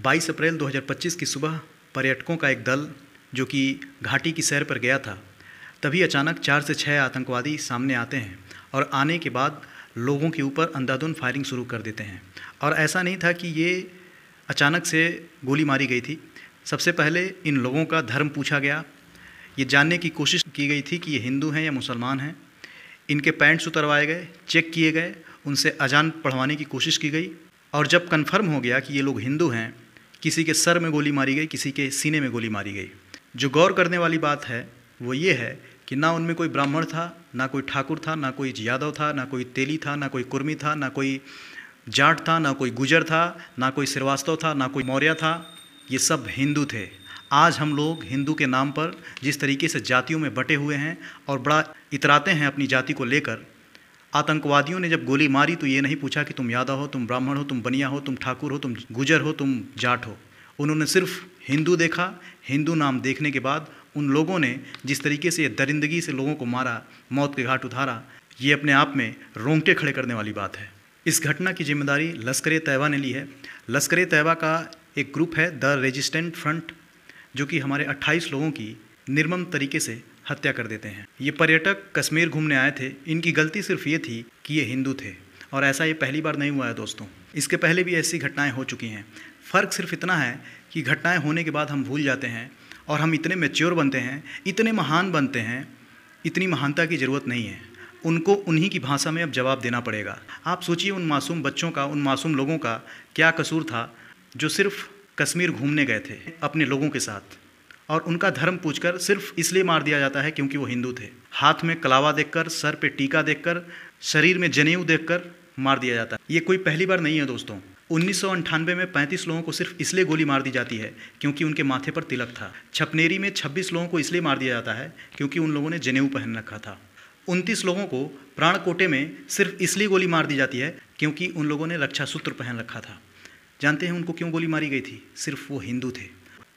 22 अप्रैल 2025 की सुबह पर्यटकों का एक दल जो कि घाटी की सैर पर गया था, तभी अचानक 4 से 6 आतंकवादी सामने आते हैं और आने के बाद लोगों के ऊपर अंधाधुंध फायरिंग शुरू कर देते हैं। और ऐसा नहीं था कि ये अचानक से गोली मारी गई थी। सबसे पहले इन लोगों का धर्म पूछा गया, ये जानने की कोशिश की गई थी कि ये हिंदू हैं या मुसलमान हैं। इनके पैंट्स उतरवाए गए, चेक किए गए, उनसे अजान पढ़वाने की कोशिश की गई और जब कन्फर्म हो गया कि ये लोग हिंदू हैं, किसी के सर में गोली मारी गई, किसी के सीने में गोली मारी गई। जो गौर करने वाली बात है वो ये है कि ना उनमें कोई ब्राह्मण था, ना कोई ठाकुर था, ना कोई यादव था, ना कोई तेली था, ना कोई कुर्मी था, ना कोई जाट था, ना कोई गुजर था, ना कोई श्रीवास्तव था, ना कोई मौर्य था। ये सब हिंदू थे। आज हम लोग हिंदू के नाम पर जिस तरीके से जातियों में बटे हुए हैं और बड़ा इतराते हैं अपनी जाति को लेकर, आतंकवादियों ने जब गोली मारी तो ये नहीं पूछा कि तुम यादव हो, तुम ब्राह्मण हो, तुम बनिया हो, तुम ठाकुर हो, तुम गुजर हो, तुम जाट हो। उन्होंने सिर्फ हिंदू देखा। हिंदू नाम देखने के बाद उन लोगों ने जिस तरीके से दरिंदगी से लोगों को मारा, मौत के घाट उतारा, ये अपने आप में रोंगटे खड़े करने वाली बात है। इस घटना की जिम्मेदारी लश्कर-ए-तैयबा ने ली है। लश्कर-ए-तैयबा का एक ग्रुप है द रेजिस्टेंट फ्रंट, जो कि हमारे 28 लोगों की निर्मम तरीके से हत्या कर देते हैं। ये पर्यटक कश्मीर घूमने आए थे। इनकी गलती सिर्फ ये थी कि ये हिंदू थे और ऐसा ये पहली बार नहीं हुआ है दोस्तों, इसके पहले भी ऐसी घटनाएं हो चुकी हैं। फ़र्क सिर्फ इतना है कि घटनाएं होने के बाद हम भूल जाते हैं और हम इतने मैच्योर बनते हैं, इतने महान बनते हैं। इतनी महानता की ज़रूरत नहीं है। उनको उन्हीं की भाषा में अब जवाब देना पड़ेगा। आप सोचिए उन मासूम बच्चों का, उन मासूम लोगों का क्या कसूर था जो सिर्फ कश्मीर घूमने गए थे अपने लोगों के साथ, और उनका धर्म पूछकर सिर्फ इसलिए मार दिया जाता है क्योंकि वो हिंदू थे। हाथ में कलावा देखकर, सर पे टीका देखकर, शरीर में जनेऊ देखकर मार दिया जाता है। ये कोई पहली बार नहीं है दोस्तों। 1998 में 35 लोगों को सिर्फ इसलिए गोली मार दी जाती है क्योंकि उनके माथे पर तिलक था। छपनेरी में 26 लोगों को इसलिए मार दिया जाता है क्योंकि उन लोगों ने जनेऊ पहन रखा था। 29 लोगों को प्राणकोटे में सिर्फ इसलिए गोली मार दी जाती है क्योंकि उन लोगों ने रक्षा सूत्र पहन रखा था। जानते हैं उनको क्यों गोली मारी गई थी? सिर्फ वो हिंदू थे।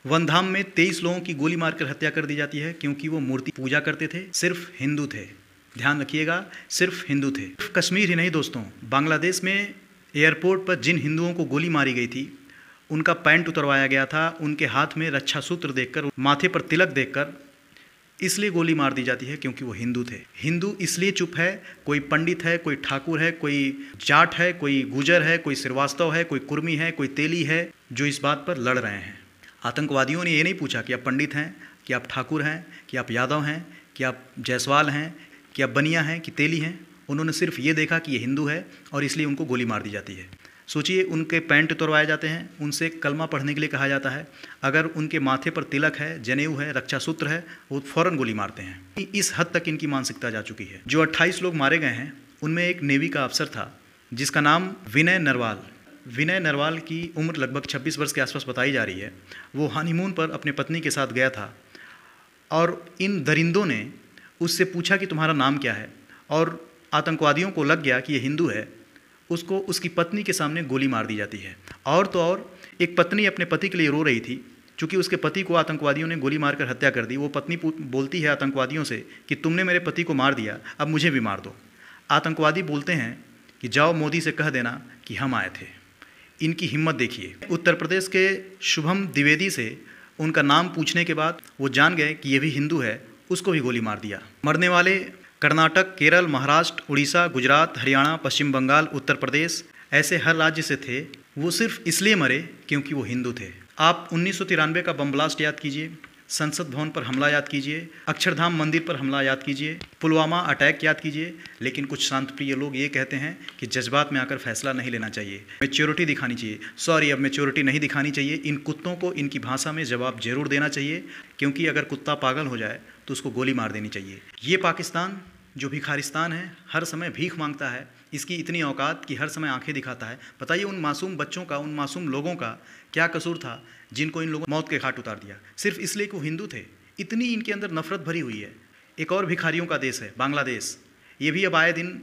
वनधाम में 23 लोगों की गोली मारकर हत्या कर दी जाती है क्योंकि वो मूर्ति पूजा करते थे, सिर्फ हिंदू थे। ध्यान रखिएगा, सिर्फ हिंदू थे। कश्मीर ही नहीं दोस्तों, बांग्लादेश में एयरपोर्ट पर जिन हिंदुओं को गोली मारी गई थी, उनका पैंट उतरवाया गया था, उनके हाथ में रक्षा सूत्र देखकर, माथे पर तिलक देखकर इसलिए गोली मार दी जाती है क्योंकि वो हिंदू थे। हिंदू इसलिए चुप है, कोई पंडित है, कोई ठाकुर है, कोई जाट है, कोई गुजर है, कोई श्रीवास्तव है, कोई कुर्मी है, कोई तेली है, जो इस बात पर लड़ रहे हैं। आतंकवादियों ने ये नहीं पूछा कि आप पंडित हैं, कि आप ठाकुर हैं, कि आप यादव हैं, कि आप जायसवाल हैं, कि आप बनिया हैं, कि तेली हैं। उन्होंने सिर्फ ये देखा कि ये हिंदू है और इसलिए उनको गोली मार दी जाती है। सोचिए, उनके पैंट उतरवाए जाते हैं, उनसे कलमा पढ़ने के लिए कहा जाता है। अगर उनके माथे पर तिलक है, जनेऊ है, रक्षा सूत्र है, वो फ़ौरन गोली मारते हैं। इस हद तक इनकी मानसिकता जा चुकी है। जो 28 लोग मारे गए हैं उनमें एक नेवी का अफसर था जिसका नाम विनय नरवाल। विनय नरवाल की उम्र लगभग 26 वर्ष के आसपास बताई जा रही है। वो हनीमून पर अपनी पत्नी के साथ गया था और इन दरिंदों ने उससे पूछा कि तुम्हारा नाम क्या है, और आतंकवादियों को लग गया कि ये हिंदू है। उसको उसकी पत्नी के सामने गोली मार दी जाती है। और तो और एक पत्नी अपने पति के लिए रो रही थी क्योंकि उसके पति को आतंकवादियों ने गोली मारकर हत्या कर दी। वो पत्नी बोलती है आतंकवादियों से कि तुमने मेरे पति को मार दिया, अब मुझे भी मार दो। आतंकवादी बोलते हैं कि जाओ मोदी से कह देना कि हम आए थे। इनकी हिम्मत देखिए। उत्तर प्रदेश के शुभम द्विवेदी से उनका नाम पूछने के बाद वो जान गए कि ये भी हिंदू है, उसको भी गोली मार दिया। मरने वाले कर्नाटक, केरल, महाराष्ट्र, उड़ीसा, गुजरात, हरियाणा, पश्चिम बंगाल, उत्तर प्रदेश, ऐसे हर राज्य से थे। वो सिर्फ इसलिए मरे क्योंकि वो हिंदू थे। आप 1993 का बम ब्लास्ट याद कीजिए, संसद भवन पर हमला याद कीजिए, अक्षरधाम मंदिर पर हमला याद कीजिए, पुलवामा अटैक याद कीजिए। लेकिन कुछ शांतप्रिय लोग ये कहते हैं कि जज्बात में आकर फैसला नहीं लेना चाहिए, मैच्योरिटी दिखानी चाहिए। सॉरी, अब मैच्योरिटी नहीं दिखानी चाहिए। इन कुत्तों को इनकी भाषा में जवाब जरूर देना चाहिए, क्योंकि अगर कुत्ता पागल हो जाए तो उसको गोली मार देनी चाहिए। ये पाकिस्तान जो भिखारिस्तान है, हर समय भीख मांगता है, इसकी इतनी औकात कि हर समय आंखें दिखाता है। बताइए उन मासूम बच्चों का, उन मासूम लोगों का क्या कसूर था जिनको इन लोगों ने मौत के घाट उतार दिया, सिर्फ इसलिए कि वो हिंदू थे। इतनी इनके अंदर नफरत भरी हुई है। एक और भिखारियों का देश है बांग्लादेश। ये भी अब आए दिन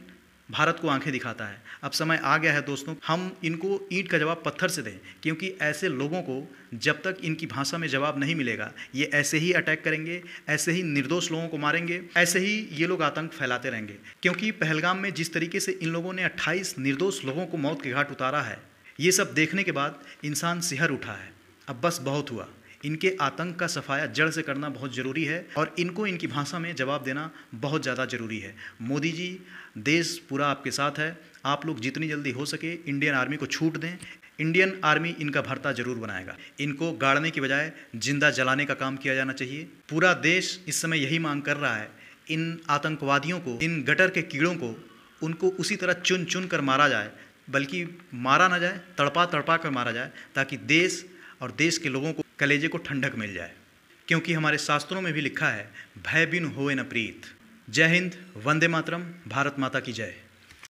भारत को आंखें दिखाता है। अब समय आ गया है दोस्तों, हम इनको ईंट का जवाब पत्थर से दें, क्योंकि ऐसे लोगों को जब तक इनकी भाषा में जवाब नहीं मिलेगा, ये ऐसे ही अटैक करेंगे, ऐसे ही निर्दोष लोगों को मारेंगे, ऐसे ही ये लोग आतंक फैलाते रहेंगे। क्योंकि पहलगाम में जिस तरीके से इन लोगों ने 28 निर्दोष लोगों को मौत के घाट उतारा है, ये सब देखने के बाद इंसान सिहर उठा है। अब बस बहुत हुआ। इनके आतंक का सफाया जड़ से करना बहुत ज़रूरी है और इनको इनकी भाषा में जवाब देना बहुत ज़्यादा ज़रूरी है। मोदी जी, देश पूरा आपके साथ है। आप लोग जितनी जल्दी हो सके इंडियन आर्मी को छूट दें। इंडियन आर्मी इनका भरता जरूर बनाएगा। इनको गाड़ने की बजाय जिंदा जलाने का काम किया जाना चाहिए। पूरा देश इस समय यही मांग कर रहा है, इन आतंकवादियों को, इन गटर के कीड़ों को, उनको उसी तरह चुन चुन कर मारा जाए, बल्कि मारा ना जाए, तड़पा तड़पा कर मारा जाए, ताकि देश और देश के लोगों को, कलेजे को ठंडक मिल जाए। क्योंकि हमारे शास्त्रों में भी लिखा है, भय बिनु होए न प्रीत। जय हिंद, वंदे मातरम, भारत माता की जय।